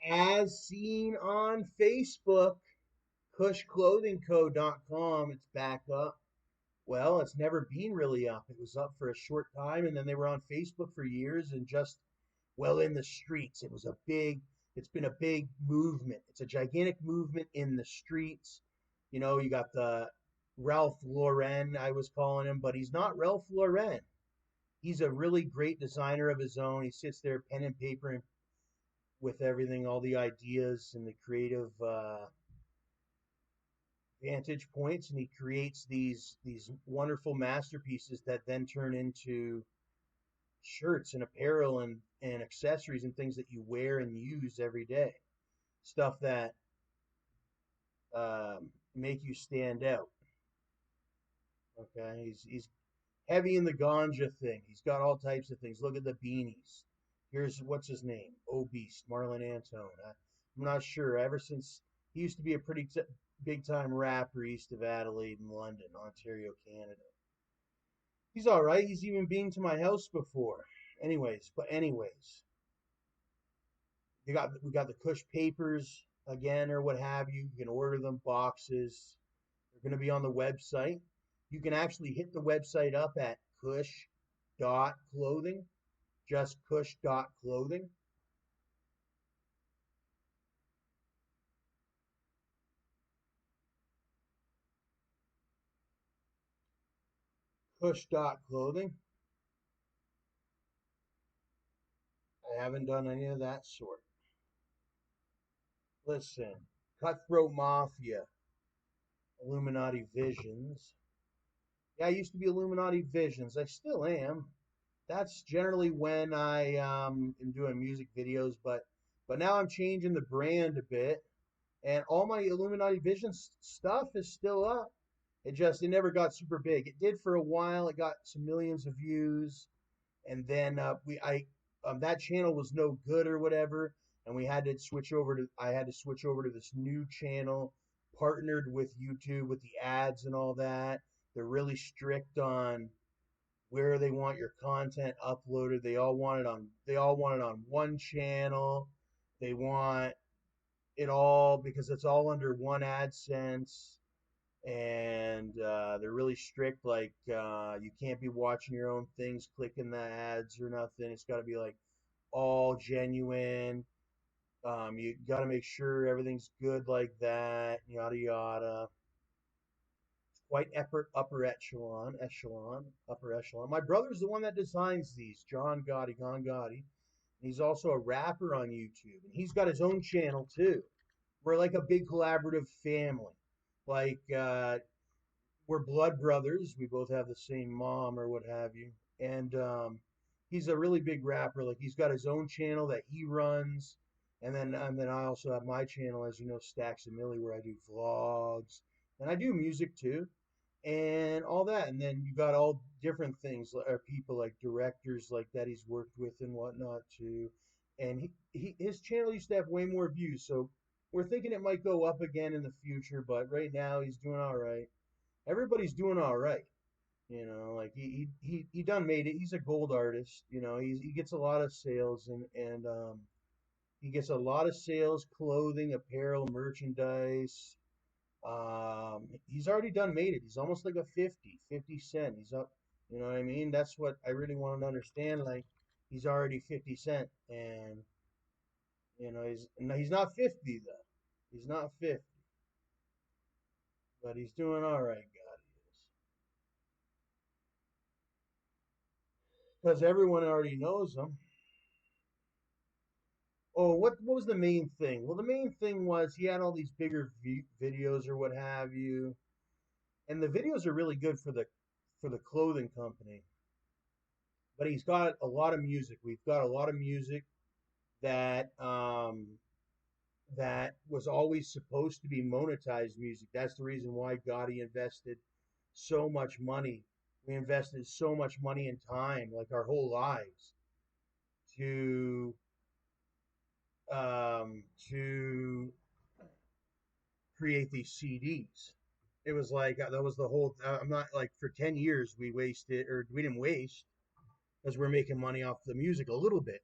As seen on Facebook, kushclothingco.com, it's back up. Well, it's never been really up. It was up for a short time, and then they were on Facebook for years and just, well, in the streets. It's been a big movement. It's a gigantic movement in the streets. You know, you got the Ralph Lauren, I was calling him, but he's not Ralph Lauren. He's a really great designer of his own. He sits there, pen and paper, and with everything, all the ideas and the creative vantage points, and he creates these wonderful masterpieces that then turn into shirts and apparel and accessories and things that you wear and use every day. Stuff that make you stand out. Okay, he's heavy in the ganja thing. He's got all types of things. Look at the beanies. Here's what's his name, Obese Marlon Antone. I'm not sure. Ever since he used to be a pretty big time rapper east of Adelaide in London, Ontario, Canada. He's all right. He's even been to my house before. Anyways, we got the Kush papers again or what have you. You can order them boxes. They're going to be on the website. You can actually hit the website up at kush.clothing, just kush.clothing. Kush.clothing. I haven't done any of that sort. Listen, Cutthroat Mafia, Illuminati Visions. Yeah, I used to be Illuminati Visions. I still am. That's generally when I am doing music videos, but now I'm changing the brand a bit, and all my Illuminati Visions stuff is still up. It never got super big. It did for a while. It got some millions of views, and then that channel was no good or whatever, and we had to switch over to I had to switch over to this new channel, partnered with YouTube with the ads and all that. They're really strict on where they want your content uploaded. They all want it on one channel. They want it all because it's all under one AdSense, and they're really strict. Like you can't be watching your own things, clicking the ads or nothing. It's got to be like all genuine. You got to make sure everything's good like that. Yada yada. Quite upper echelon. My brother's the one that designs these, John Gotti. He's also a rapper on YouTube, and he's got his own channel too. We're like a big collaborative family. Like we're blood brothers. We both have the same mom or what have you. And he's a really big rapper. Like he's got his own channel that he runs, and then I also have my channel, as you know, StacksAMilli, where I do vlogs and I do music too and all that. And then you got all different things, or people like directors like that he's worked with and whatnot too. And his channel used to have way more views, so we're thinking it might go up again in the future. But right now he's doing all right. Everybody's doing all right. Like he done made it. He's a gold artist. He gets a lot of sales and he gets a lot of sales, clothing, apparel, merchandise. He's already done made it. He's almost like a 50 cent. He's up, you know what I mean? That's what I really want to understand. Like, he's already 50 cent, and he's not 50 though. He's not 50, but he's doing all right. God, he is, because everyone already knows him. Oh, what was the main thing? Well, the main thing was he had all these bigger videos or what have you, and the videos are really good for the clothing company. But he's got a lot of music. We've got a lot of music that that was always supposed to be monetized music. That's the reason why Gotti invested so much money. We invested so much money and time, like our whole lives, to to create these CDs. It was like that was the whole. I'm not like for 10 years we wasted, or we didn't waste, because we're making money off the music a little bit.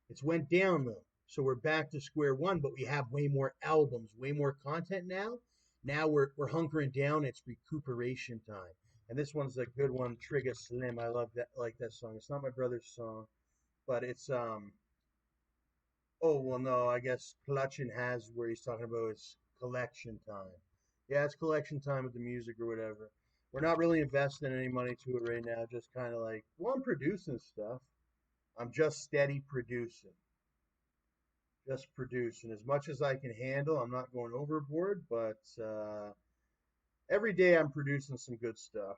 It's went down though. So we're back to square one, but we have way more albums, way more content now. Now we're hunkering down. It's recuperation time, and this one's a good one. Trigger Slim, I love that. Like that song. It's not my brother's song, but it's Oh well, no, I guess Collection has where he's talking about it's collection time. Yeah, it's collection time with the music or whatever. We're not really investing any money to it right now. Just kind of like, well, I'm producing stuff. I'm just steady producing, just producing as much as I can handle. I'm not going overboard, but every day I'm producing some good stuff.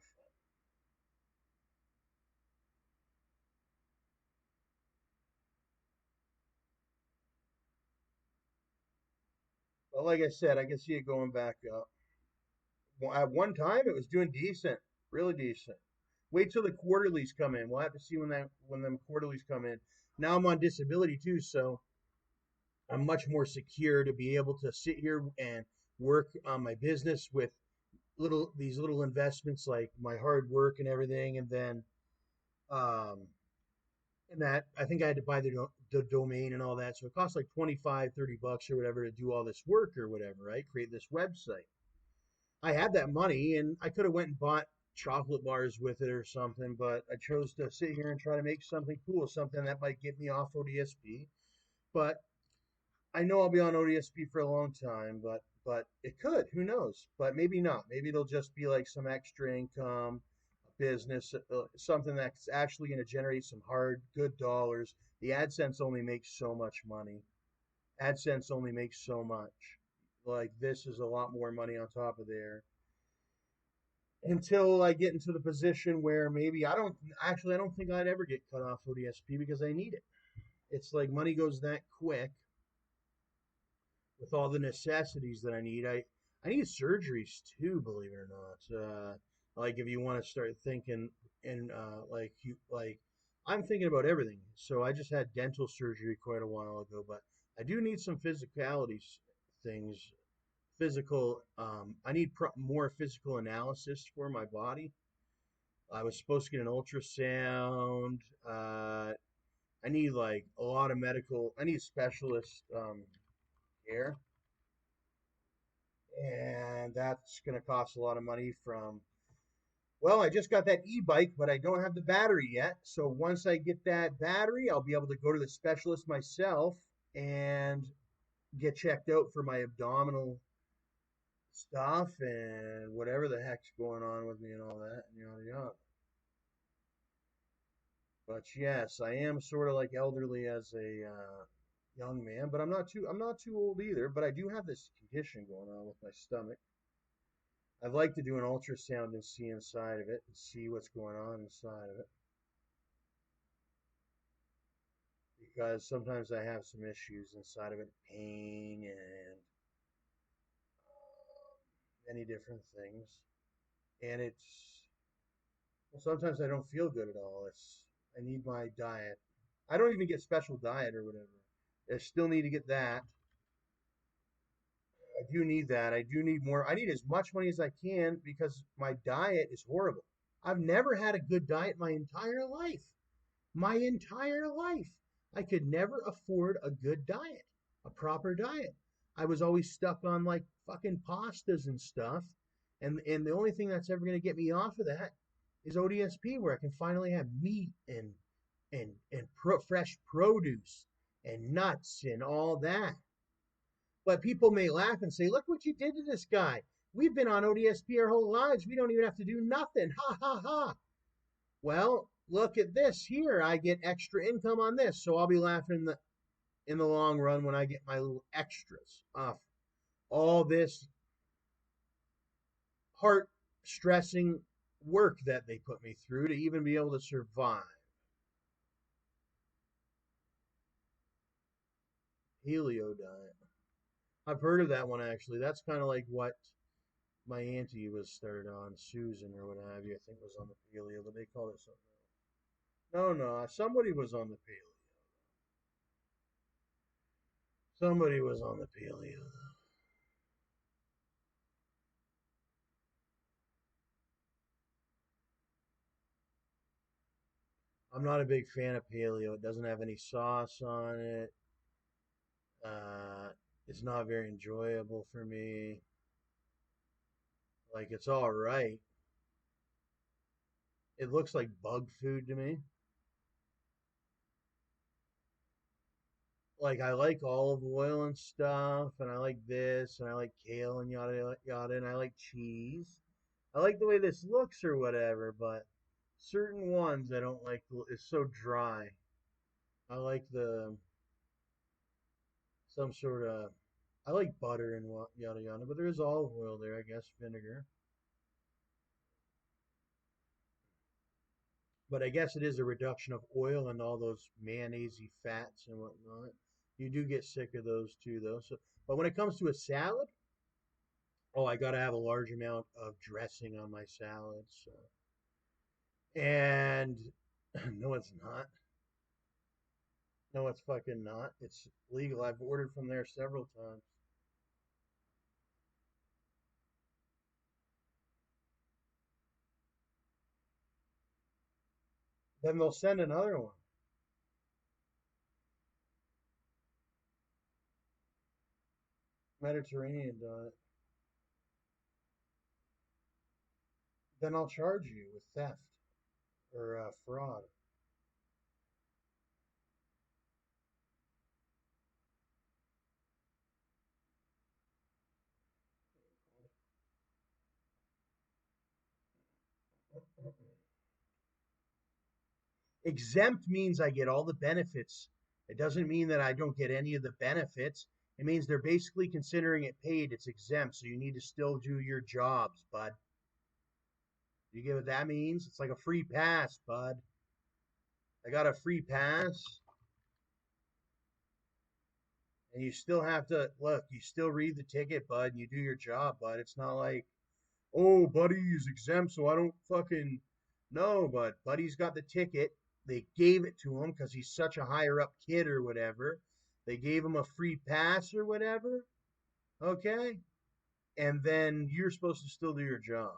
But like I said, I can see it going back up. Well, at one time, it was doing decent, really decent. Wait till the quarterlies come in. We'll have to see when them quarterlies come in. Now I'm on disability too, so I'm much more secure to be able to sit here and work on my business with little investments like my hard work and everything, and then um, and that I think I had to buy the domain and all that, so it costs like 25, 30 bucks or whatever to do all this work or whatever, right? Create this website. I had that money and I could have went and bought chocolate bars with it or something, but I chose to sit here and try to make something cool, something that might get me off ODSP. But I know I'll be on ODSP for a long time, but it could, who knows? But maybe not. Maybe it'll just be like some extra income, business, something that's actually going to generate some hard, good dollars. The AdSense only makes so much money. AdSense only makes so much. Like this is a lot more money on top of there until I get into the position where maybe I don't think I'd ever get cut off ODSP because I need it. It's like money goes that quick with all the necessities that I need. I need surgeries too, believe it or not. Like if you want to start thinking and like I'm thinking about everything. So I just had dental surgery quite a while ago, but I do need some physicalities things. Physical. I need more physical analysis for my body. I was supposed to get an ultrasound. I need like a lot of medical. I need specialist care, and that's going to cost a lot of money. Well, I just got that e-bike, but I don't have the battery yet. So once I get that battery, I'll be able to go to the specialist myself and get checked out for my abdominal stuff and whatever the heck's going on with me and all that and yada yada. But yes, I am sort of like elderly as a young man, but I'm not too old either. But I do have this condition going on with my stomach. I'd like to do an ultrasound and see inside of it and see what's going on inside of it because sometimes I have some issues inside of it, pain and many different things. And it's well, sometimes I don't feel good at all. I need my diet. I don't even get special diet or whatever. I still need to get that. I do need that. I do need more. I need as much money as I can because my diet is horrible. I've never had a good diet my entire life. My entire life. I could never afford a good diet, a proper diet. I was always stuck on like fucking pastas and stuff. And the only thing that's ever going to get me off of that is ODSP, where I can finally have meat and fresh produce and nuts and all that. But people may laugh and say, "Look what you did to this guy. We've been on ODSP our whole lives. We don't even have to do nothing. Ha ha ha." Well, look at this here. I get extra income on this, so I'll be laughing in the long run when I get my little extras off all this heart stressing work that they put me through to even be able to survive. Paleo diet. I've heard of that one actually. That's kind of like what my auntie was started on, Susan or what have you. I think was on the paleo, but they called it something else. No, no, somebody was on the paleo. Somebody was on the paleo. I'm not a big fan of paleo. It doesn't have any sauce on it. Uh, it's not very enjoyable for me. Like it's all right. It looks like bug food to me. Like I like olive oil and stuff, and I like this, and I like kale and yada yada, and I like cheese. I like the way this looks or whatever, but certain ones I don't like. It's so dry. I like the some sort of. I like butter and yada yada, but there is olive oil there, I guess, vinegar. But I guess it is a reduction of oil and all those mayonnaisey fats and whatnot. You do get sick of those too, though. So, but when it comes to a salad, oh, I got to have a large amount of dressing on my salad. So, and no, it's not. No, it's fucking not. It's legal. I've ordered from there several times. Then they'll send another one. Mediterranean diet. Then I'll charge you with theft or fraud. Exempt means I get all the benefits. It doesn't mean that I don't get any of the benefits. It means they're basically considering it paid. It's exempt, so you need to still do your jobs, bud. You get what that means? It's like a free pass, bud. I got a free pass, and you still have to look. You still read the ticket, bud, and you do your job, bud. It's not like, oh, buddy is exempt, so I don't fucking no, but buddy's got the ticket. They gave it to him because he's such a higher up kid or whatever. They gave him a free pass or whatever. Okay. And then you're supposed to still do your job.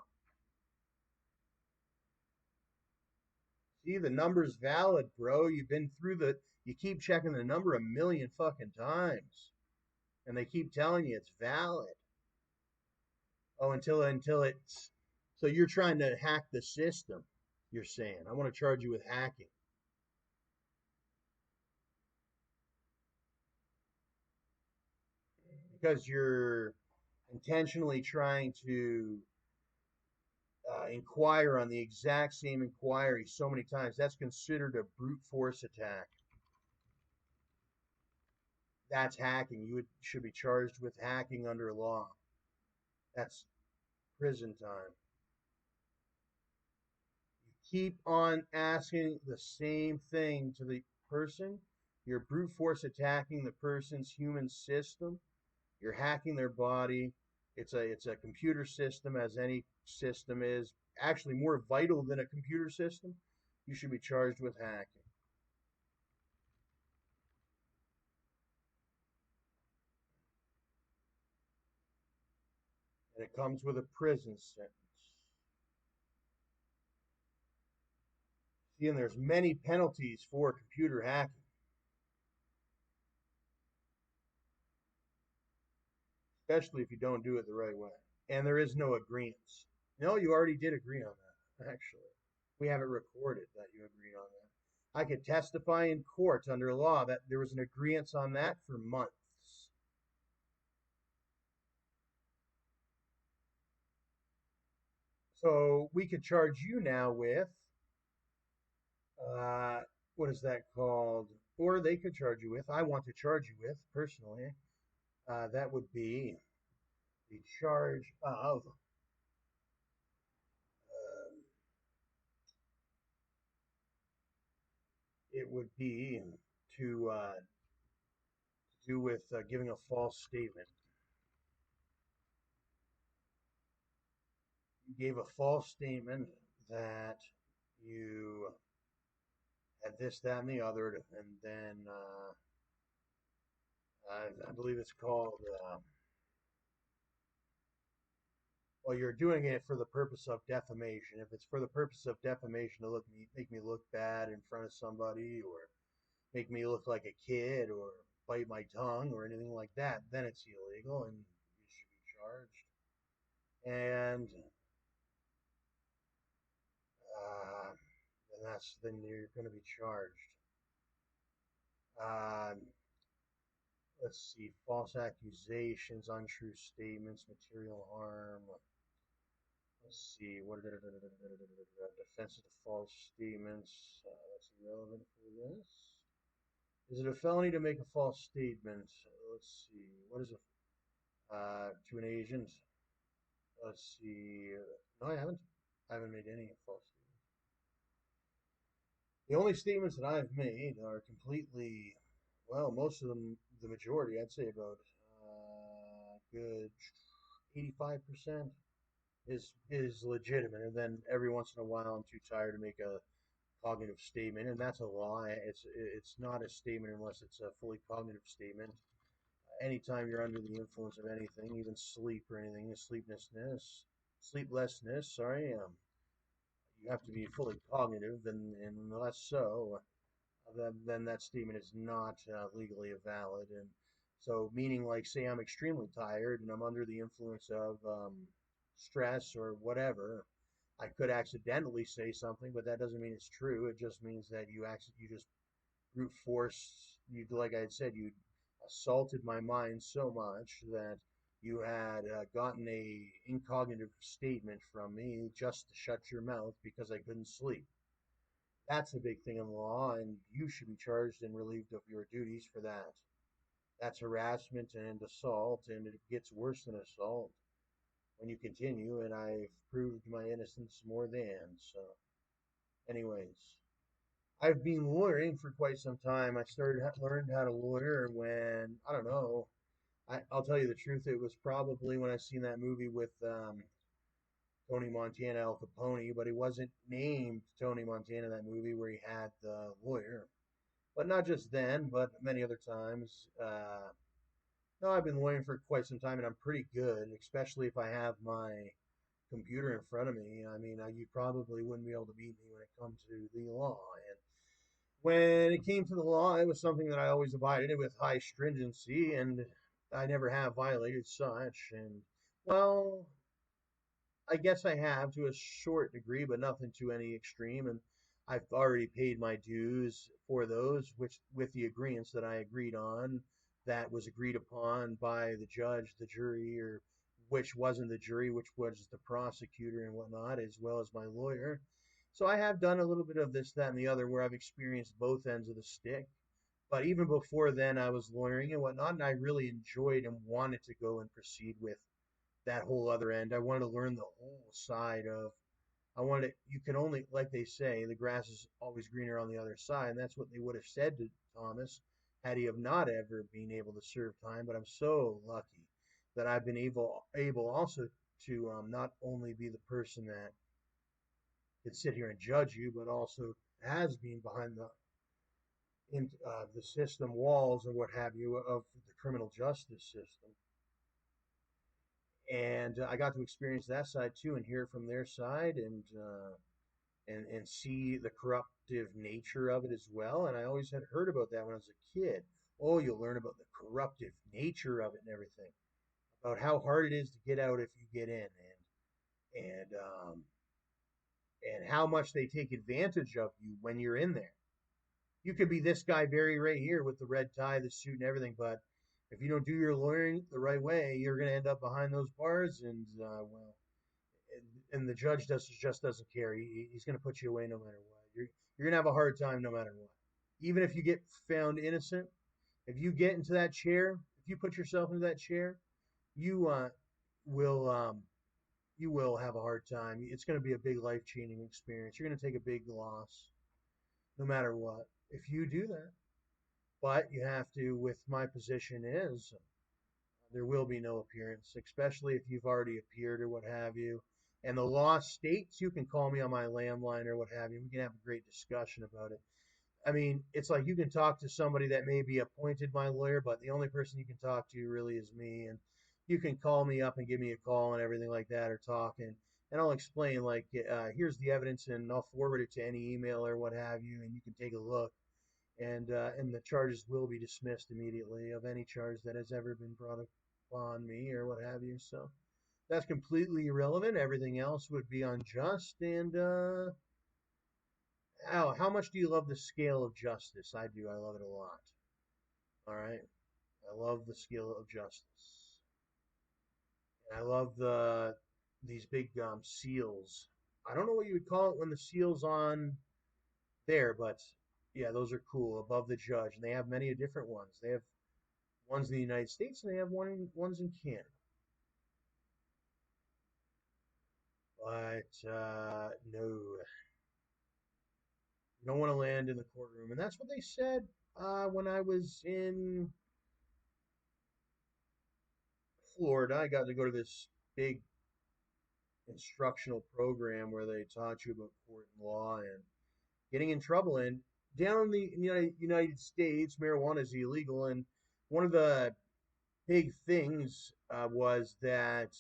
See, the number's valid, bro. You've been through you keep checking the number a million fucking times. And they keep telling you it's valid. Oh, until it's so you're trying to hack the system, you're saying. I want to charge you with hacking. Because you're intentionally trying to inquire on the exact same inquiry so many times. That's considered a brute force attack. That's hacking. Should be charged with hacking under law. That's prison time. You keep on asking the same thing to the person. You're brute force attacking the person's human system. You're hacking their body. It's a computer system, as any system is. Actually, more vital than a computer system. You should be charged with hacking, and it comes with a prison sentence. See, and there's many penalties for computer hacking, especially if you don't do it the right way. And there is no agreements. No, you already did agree on that. Actually, we have it recorded that you agreed on that. I could testify in court under law that there was an agreement on that for months. So we could charge you now with uh, what is that called? Or they could charge you with. I want to charge you with personally. That would be the charge of. It would be to do with giving a false statement. You gave a false statement that you had this, that, and the other, and then I believe it's called. Well, you're doing it for the purpose of defamation. If it's for the purpose of defamation to make me look bad in front of somebody, or make me look like a kid, or bite my tongue or anything like that, then it's illegal and you should be charged. And uh, then you're going to be charged. Um, let's see, false accusations, untrue statements, material harm. Let's see, what defense of the false statements. That's irrelevant for this. Is it a felony to make a false statement? Let's see, what is it? To an agent? Let's see. No, I haven't. I haven't made any false statements. The only statements that I've made are completely, well, most of them, the majority, I'd say about good 85% is legitimate, and then every once in a while I'm too tired to make a cognitive statement, and that's a lie. It's not a statement unless it's a fully cognitive statement. Anytime you're under the influence of anything, even sleep or anything, sleeplessness, sorry, you have to be fully cognitive, and unless so, then that statement is not legally valid. And so, meaning like, say, I'm extremely tired and I'm under the influence of stress or whatever, I could accidentally say something, but that doesn't mean it's true. It just means that you just brute force. You, like I had said, you assaulted my mind so much that you had gotten a incognitive statement from me just to shut your mouth because I couldn't sleep. That's a big thing in law, and you should be charged and relieved of your duties for that. That's harassment and assault, and it gets worse than assault when you continue, and I've proved my innocence more than. So, anyways, I've been lawyering for quite some time. Learned how to lawyer when, I don't know, I'll tell you the truth, it was probably when I seen that movie with Tony Montana, Al Capone, but he wasn't named Tony Montana in that movie where he had the lawyer. But not just then, but many other times. No, I've been lawyering for quite some time, and I'm pretty good, especially if I have my computer in front of me. I mean, you probably wouldn't be able to beat me when it comes to the law. And when it came to the law, it was something that I always abided with high stringency, and I never have violated such. And, well, I guess I have to a short degree, but nothing to any extreme. And I've already paid my dues for those, which with the agreements that I agreed on, that was agreed upon by the judge, the jury, or which wasn't the jury, which was the prosecutor and whatnot, as well as my lawyer. So I have done a little bit of this, that, and the other, where I've experienced both ends of the stick. But even before then, I was lawyering and whatnot, and I really enjoyed and wanted to go and proceed with that whole other end. I wanted to learn the whole side of. I wanted you can only, like they say, the grass is always greener on the other side, and that's what they would have said to Thomas had he have not ever been able to serve time. But I'm so lucky that I've been able also to not only be the person that could sit here and judge you, but also has been behind the system walls and what have you of the criminal justice system. And I got to experience that side too, and hear it from their side, and see the corruptive nature of it as well. And I always had heard about that when I was a kid. Oh, you'll learn about the corruptive nature of it and everything, about how hard it is to get out if you get in, and how much they take advantage of you when you're in there. You could be this guy Barry right here with the red tie, the suit, and everything, but if you don't do your lawyering the right way, you're going to end up behind those bars, and and the judge just doesn't care. He's going to put you away no matter what. You're going to have a hard time no matter what. Even if you get found innocent, if you get into that chair, if you put yourself into that chair, you will you will have a hard time. It's going to be a big life changing experience. You're going to take a big loss no matter what if you do that. But you have to. With my position is there will be no appearance, especially if you've already appeared or what have you. And the law states you can call me on my landline or what have you. We can have a great discussion about it. I mean, it's like you can talk to somebody that may be appointed my lawyer, but the only person you can talk to really is me. And you can call me up and give me a call and everything like that, or talk, and I'll explain like, here's the evidence, and I'll forward it to any email or what have you, and you can take a look. and the charges will be dismissed immediately of any charge that has ever been brought upon me or what have you. So that's completely irrelevant. Everything else would be unjust. And how much do you love the scale of justice? I do. I love it a lot. All right. I love the scale of justice. And I love these big seals. I don't know what you would call it when the seal's on there, but yeah, those are cool above the judge. And they have many different ones. They have ones in the United States and they have ones in Canada. But no, you don't want to land in the courtroom. And that's what they said when I was in Florida. I got to go to this big instructional program where they taught you about court and law and getting in trouble. And down in the United States, marijuana is illegal. And one of the big things was that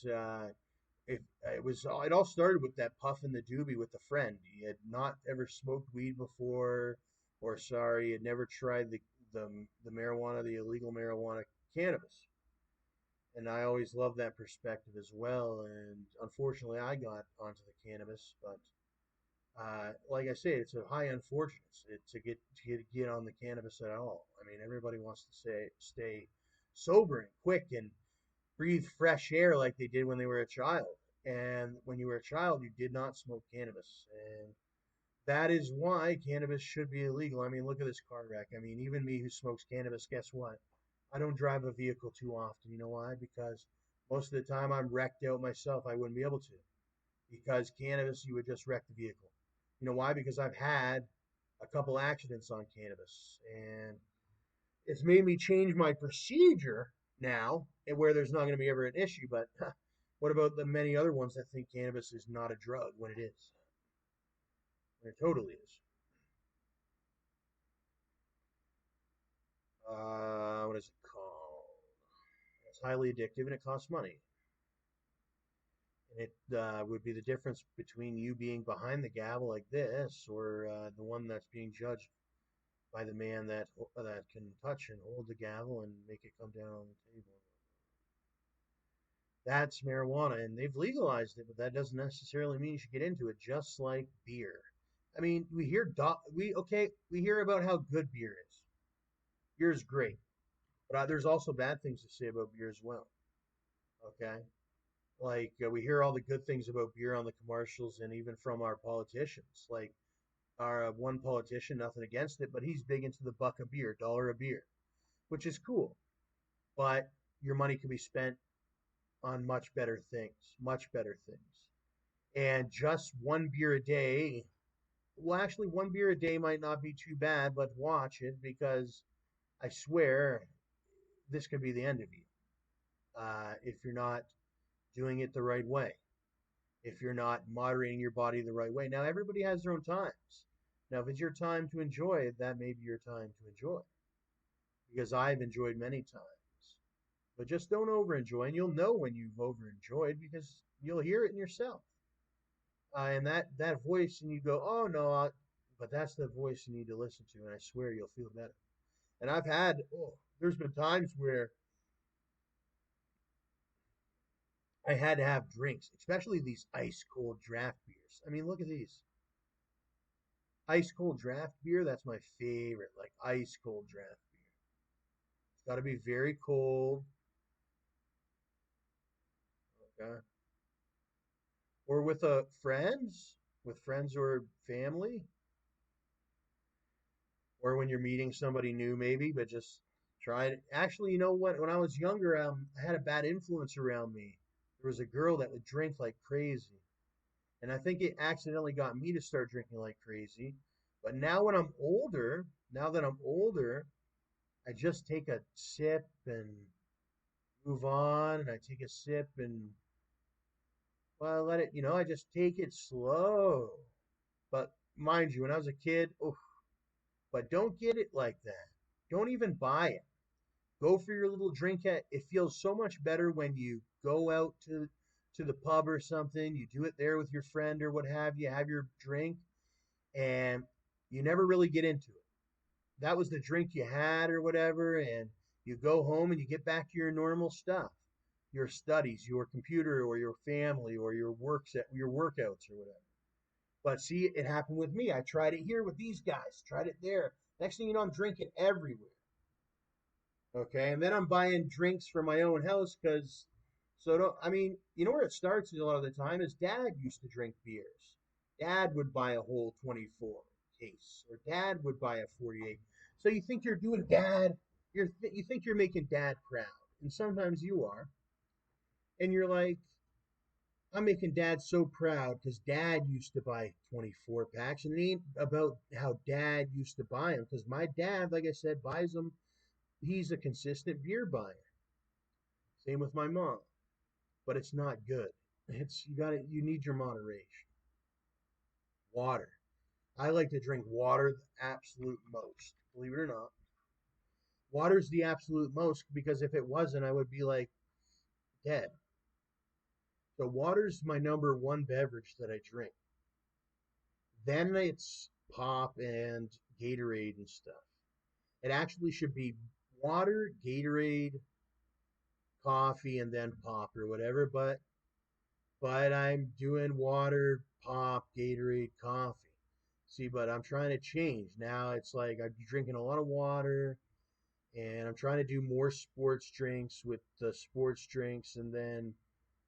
it all started with that puff in the doobie with a friend. He had not ever smoked weed before, or sorry, had never tried the marijuana, the illegal marijuana, cannabis. And I always loved that perspective as well. And unfortunately, I got onto the cannabis, but like I say, it's a high unfortunate to get on the cannabis at all. I mean, everybody wants to stay sober and quick and breathe fresh air like they did when they were a child. And when you were a child, you did not smoke cannabis. And that is why cannabis should be illegal. I mean, look at this car wreck. I mean, even me who smokes cannabis, guess what? I don't drive a vehicle too often. You know why? Because most of the time I'm wrecked out myself. I wouldn't be able to. Because cannabis, you would just wreck the vehicle. You know why? Because I've had a couple accidents on cannabis. And it's made me change my procedure now, and where there's not going to be ever an issue. But what about the many other ones that think cannabis is not a drug when it is? When it totally is. What is it called? It's highly addictive and it costs money. And it would be the difference between you being behind the gavel like this or the one that's being judged by the man that can touch and hold the gavel and make it come down on the table. That's marijuana, and they've legalized it, but that doesn't necessarily mean you should get into it. Just like beer. I mean, we hear about how good beer is. Beer is great, but there's also bad things to say about beer as well. Okay, like we hear all the good things about beer on the commercials, and even from our politicians. Like our one politician, nothing against it, but he's big into the buck of beer, dollar a beer, which is cool. But your money can be spent on much better things, much better things. And just one beer a day, well, actually, one beer a day might not be too bad, but watch it because I swear this could be the end of you if you're not doing it the right way, if you're not moderating your body the right way. Now, everybody has their own times. Now, if it's your time to enjoy it, that may be your time to enjoy because I've enjoyed many times. But just don't overenjoy, and you'll know when you've overenjoyed because you'll hear it in yourself. And that voice, and you go, oh no, but that's the voice you need to listen to, and I swear you'll feel better. And there's been times where I had to have drinks, especially these ice cold draft beers. I mean, look at these ice cold draft beer. That's my favorite, like ice cold draft beer. It's got to be very cold, okay? Or with friends or family, or when you're meeting somebody new, maybe, but just try it. Actually, you know what? When I was younger, I had a bad influence around me. There was a girl that would drink like crazy, and I think it accidentally got me to start drinking like crazy. But now that I'm older, I just take a sip and move on, and I take a sip and well, let it, I just take it slow. But mind you, when I was a kid, oh, but don't get it like that. Don't even buy it. Go for your little drink. It feels so much better when you go out to the pub or something. You do it there with your friend or what have you. Have your drink, and you never really get into it. that was the drink you had or whatever, and you go home and you get back to your normal stuff, your studies, your computer, or your family, or your workouts, or whatever. But see, it happened with me. I tried it here with these guys, tried it there. Next thing you know, I'm drinking everywhere. Okay, and then I'm buying drinks for my own house because, so don't, I mean, you know where it starts a lot of the time is Dad used to drink beers. Dad would buy a whole 24 case, or Dad would buy a 48. So you think you're doing Dad, you think you're making Dad proud, and sometimes you are, and you're like, I'm making Dad so proud because Dad used to buy 24 packs, and it ain't about how Dad used to buy them because my dad, like I said, buys them. He's a consistent beer buyer. Same with my mom, but it's not good. You need your moderation. Water. I like to drink water the absolute most. Believe it or not, water's the absolute most because if it wasn't, I would be like dead. So water's my number one beverage that I drink. Then it's pop and Gatorade and stuff. It actually should be water, Gatorade, coffee, and then pop or whatever. But I'm doing water, pop, Gatorade, coffee. See, but I'm trying to change. Now it's like I'm drinking a lot of water and I'm trying to do more sports drinks with the sports drinks and then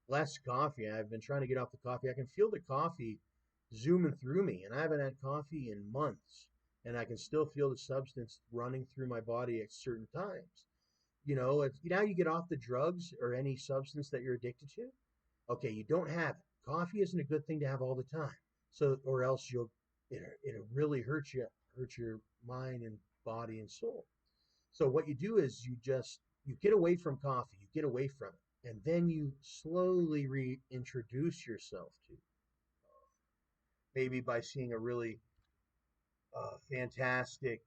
less coffee. I've been trying to get off the coffee. I can feel the coffee zooming through me and I haven't had coffee in months and I can still feel the substance running through my body at certain times. Now you get off the drugs or any substance that you're addicted to. Okay, you don't have it. Coffee isn't a good thing to have all the time. So, or else it'll really hurt your mind and body and soul. So what you do is you get away from coffee, you get away from it, and then you slowly reintroduce yourself to maybe by seeing a really fantastic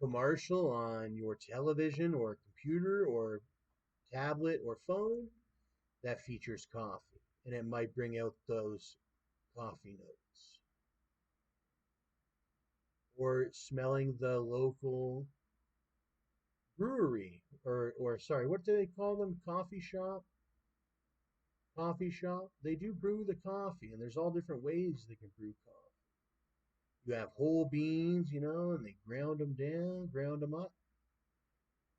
commercial on your television or computer or tablet or phone that features coffee, and it might bring out those coffee notes. Or smelling the local brewery, or sorry, what do they call them? Coffee shop. They do brew the coffee, and there's all different ways they can brew coffee. You have whole beans, and they ground them down, ground them up.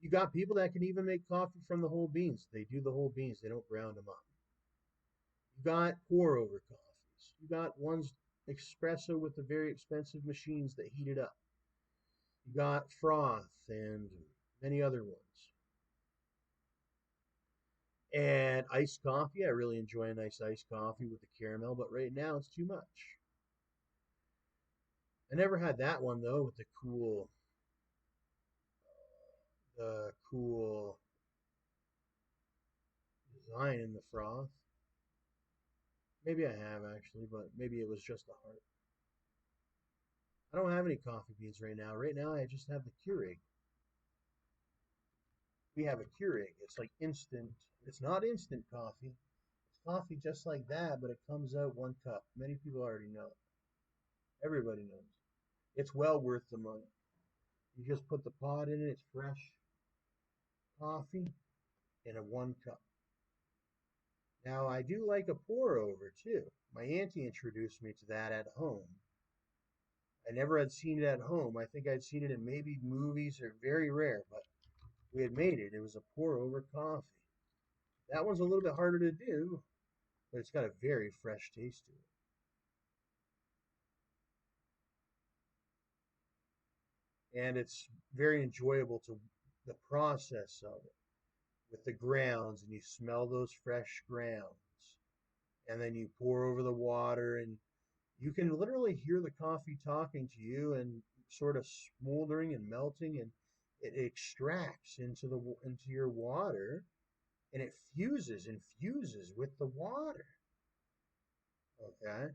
You got people that can even make coffee from the whole beans. They do the whole beans, they don't ground them up. You got pour over coffees. You got ones espresso with the very expensive machines that heat it up. You got froth and many other ones. And iced coffee, I really enjoy a nice iced coffee with the caramel, but right now it's too much. I never had that one though with the cool design in the froth. Maybe I have actually, but maybe it was just a heart. I don't have any coffee beans right now. Right now I just have the Keurig. We have a Keurig. It's like instant. It's not instant coffee. It's coffee just like that, but it comes out one cup. Many people already know. Everybody knows. It's well worth the money. You just put the pod in it. It's fresh coffee in a one cup. Now I do like a pour over too. My auntie introduced me to that at home. I never had seen it at home. I think I'd seen it in maybe movies or very rare, but we had made it. It was a pour over coffee. That one's a little bit harder to do, but it's got a very fresh taste to it. And it's very enjoyable to the process of it with the grounds, and you smell those fresh grounds. And then you pour over the water, and you can literally hear the coffee talking to you and sort of smoldering and melting, and it extracts into your water, and it infuses with the water. Okay,